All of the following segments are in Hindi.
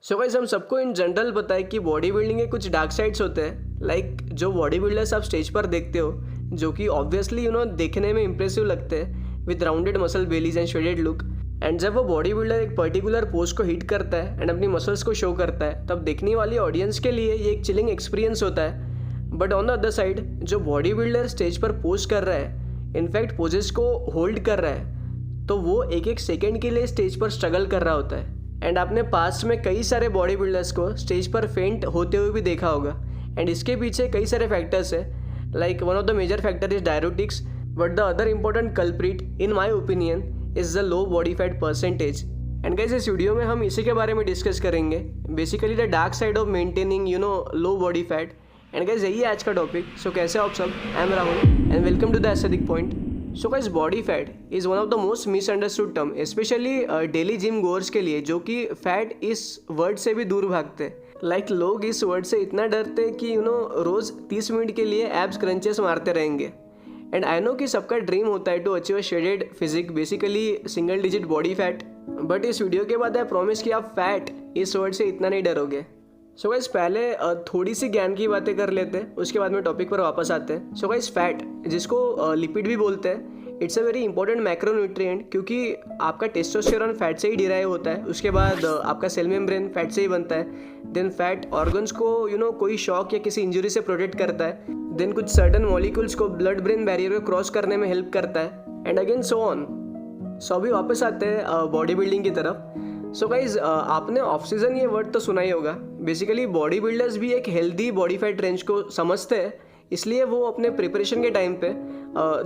सो गाइस हम सबको इन जनरल पता है कि बॉडी बिल्डिंग के कुछ डार्क साइड्स होते हैं। लाइक जो बॉडी बिल्डर्स आप स्टेज पर देखते हो जो कि ऑब्वियसली देखने में इंप्रेसिव लगते हैं with rounded muscle bellies and shaded look. And जब वो बॉडी बिल्डर एक पर्टिकुलर पोज को हिट करता है एंड अपनी मसल्स को शो करता है तब देखने वाली ऑडियंस के लिए ये एक चिलिंग एक्सपीरियंस होता है। But on the other side जो बॉडी बिल्डर स्टेज पर पोज कर रहा है, इनफैक्ट पोजेस को होल्ड कर रहा है, तो वो एक एक सेकेंड के लिए स्टेज पर स्ट्रगल कर रहा होता है। एंड आपने पास्ट में कई सारे बॉडी बिल्डर्स को स्टेज पर फेंट होते हुए भी देखा होगा। एंड इसके पीछे कई सारे फैक्टर्स है। Like one of the major factor is diuretics, but the other important culprit in my opinion is the low body fat percentage. And guys इस वीडियो में हम इसी के बारे में डिस्कस करेंगे, basically the dark side of maintaining low body fat. And guys यही है आज का टॉपिक। सो कैसे हो आप सब? I am Rahul and welcome to the aesthetic point. So guys body fat is one of the most misunderstood term, specially daily gym goers के लिए जो कि फैट इस वर्ड से भी दूर भागते हैं। लाइक लोग इस वर्ड से इतना डरते हैं कि रोज़ 30 मिनट के लिए एब्स क्रंचेस मारते रहेंगे। एंड आई नो कि सबका ड्रीम होता है to achieve a shaded physique, basically single digit body fat. But इस वीडियो के बाद आई प्रॉमिस कि आप फैट इस वर्ड से इतना नहीं डरोगे। सो गाइस पहले थोड़ी सी ज्ञान की बातें कर लेते हैं, उसके बाद में टॉपिक पर वापस आते हैं। सो गाइस फैट, जिसको लिपिड भी बोलते हैं, it's a very important macronutrient, क्योंकि आपका टेस्टोस्टेरोन फैट से ही डिराइव होता है। उसके बाद आपका सेल मेम्ब्रेन फैट से ही बनता है। देन फैट ऑर्गन्स को कोई शॉक या किसी इंजरी से प्रोटेक्ट करता है। देन कुछ सर्टन मॉलिक्यूल्स को ब्लड ब्रेन बैरियर को क्रॉस करने में हेल्प करता है। And again so on. So अभी वापस आते हैं बॉडी बिल्डिंग की तरफ। सो गाइज आपने ऑफ सीजन ये वर्ड तो सुना ही होगा। बेसिकली बॉडी बिल्डर्स भी एक हेल्दी बॉडी फैट रेंज को समझते हैं, इसलिए वो अपने प्रिपरेशन के टाइम पे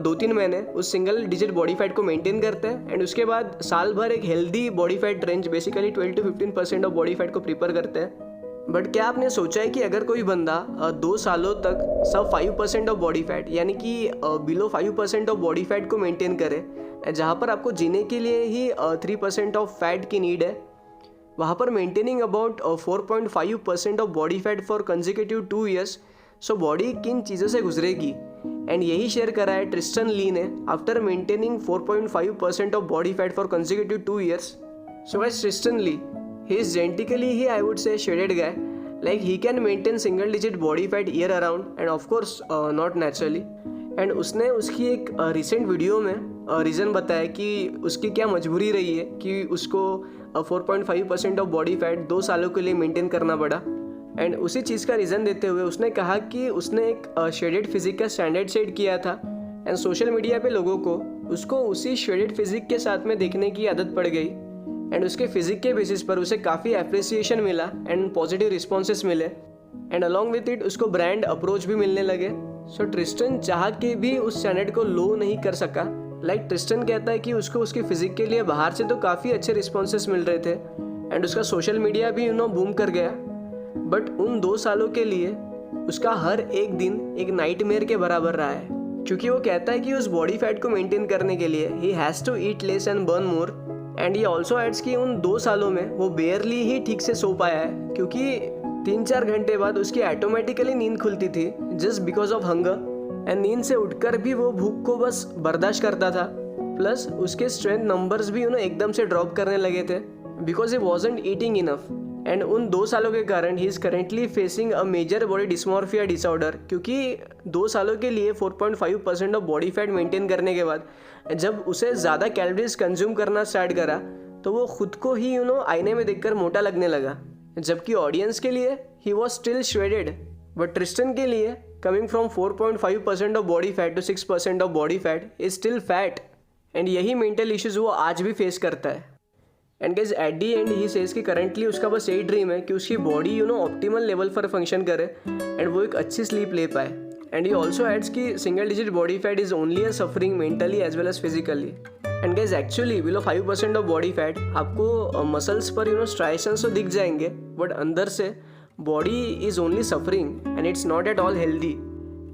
2-3 महीने उस सिंगल डिजिट बॉडी फैट को मेंटेन करते हैं। एंड उसके बाद साल भर एक healthy body fat range, basically 12 to 15% of body fat को प्रिपेयर करते हैं। बट क्या आपने सोचा है कि अगर कोई बंदा 2 सालों तक सब 5% ऑफ बॉडी फैट, यानी कि बिलो 5% ऑफ बॉडी फैट को मेंटेन करे, जहाँ पर आपको जीने के लिए ही 3% ऑफ फैट की नीड है, वहाँ पर maintaining about 4.5% of body fat for consecutive 2 years, so body किन चीज़ों से गुजरेगी। एंड यही शेयर करा है ट्रिस्टन ली ने after maintaining 4.5% of body fat for consecutive 2 years। So guys Tristan Lee, he is genetically I would say shaded guy, like he can maintain single digit body fat year around and of course not naturally। And उसने उसकी एक रिसेंट वीडियो में रीज़न बताया कि उसकी क्या मजबूरी रही है कि उसको 4.5% ऑफ बॉडी फैट 2 सालों के लिए मेंटेन करना पड़ा। एंड उसी चीज़ का रीज़न देते हुए उसने कहा कि उसने एक शेडेड फिजिक का स्टैंडर्ड सेट किया था एंड सोशल मीडिया पे लोगों को उसको उसी शेडेड फिजिक के साथ में देखने की आदत पड़ गई। एंड उसके फिजिक के बेसिस पर उसे काफ़ी एप्रिसिएशन मिला एंड पॉजिटिव रिस्पॉन्सेस मिले। एंड अलॉन्ग विथ इट उसको ब्रांड अप्रोच भी मिलने लगे। सो ट्रिस्टन चाह के भी उस स्टैंडर्ड को लो नहीं कर सका। लाइक ट्रिस्टन कहता है कि उसको उसकी फिजिक के लिए बाहर से तो काफ़ी अच्छे रिस्पॉन्सेस मिल रहे थे एंड उसका सोशल मीडिया भी बूम कर गया। बट उन 2 सालों के लिए उसका हर एक दिन एक नाइटमेयर के बराबर रहा है, क्योंकि वो कहता है कि उस बॉडी फैट को मेंटेन करने के लिए he has to eat less and burn more. And ये ऑल्सो एड्स कि उन 2 सालों में वो बेयरली ही ठीक से सो पाया है, क्योंकि 3-4 घंटे बाद उसकी ऑटोमेटिकली नींद खुलती थी just because of hunger. And नींद से उठकर भी वो भूख को बस बर्दाश्त करता था। प्लस उसके स्ट्रेंथ नंबर्स भी एकदम से ड्रॉप करने लगे थे because he wasn't eating enough. And उन 2 सालों के कारण he is currently facing a major body dysmorphia disorder, क्योंकि 2 सालों के लिए 4.5% ऑफ बॉडी फैट मेंटेन करने के बाद जब उसे ज़्यादा कैलोरीज कंज्यूम करना स्टार्ट करा तो वो खुद को ही आईने में देखकर मोटा लगने लगा। जबकि ऑडियंस के लिए he was still shredded, but Tristan के लिए coming from 4.5% of body fat to 6% of body fat is still fat. And यही मेंटल इश्यूज वो आज भी फेस करता है। And guys at the end he says कि करंटली उसका बस यही ड्रीम है कि उसकी बॉडी ऑप्टिमल लेवल पर फंक्शन करे एंड वो एक अच्छी स्लीप ले पाए। एंड ही ऑल्सो एड्स कि single digit body fat is only a suffering mentally as well as physically. And guys actually below 5% of body fat आपको मसल्स पर स्ट्राइशंस तो दिख जाएंगे, बट अंदर से body is only suffering and it's not at all healthy.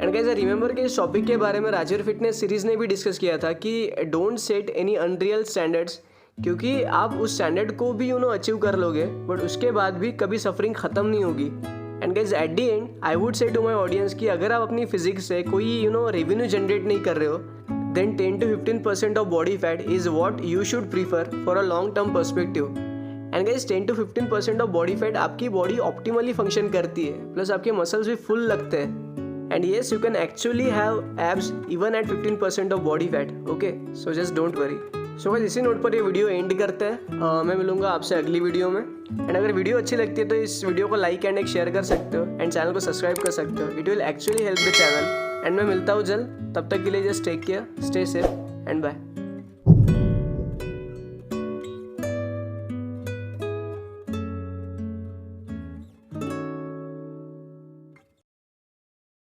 And guys I remember कि इस टॉपिक के बारे में राजवीर फिटनेस सीरीज ने भी डिस्कस किया था कि don't set any unreal standards, क्योंकि आप उस स्टैंडर्ड को भी अचीव कर लोगे बट उसके बाद भी कभी सफरिंग ख़त्म नहीं होगी। And guys at the end I would say to my audience कि अगर आप अपनी फिजिक्स से कोई रेवेन्यू जनरेट नहीं कर रहे हो, then 10 to 15% of body fat is what you should prefer for a long term perspective. And guys 10 to 15% of body fat आपकी बॉडी ऑप्टिमली फंक्शन करती है, प्लस आपके मसल्स भी फुल लगते हैं। And yes you can actually have abs even at 15% of body fat. Okay, so just don't worry. So guys इसी नोट पर ये वीडियो एंड करते हैं। मैं मिलूंगा आपसे अगली वीडियो में। एंड अगर वीडियो अच्छी लगती है तो इस वीडियो को लाइक एंड एक शेयर कर सकते हो एंड चैनल को सब्सक्राइब कर सकते हो। It will actually help the channel. And मैं मिलता हूँ जल्द, तब तक के लिए just take care, stay safe and bye.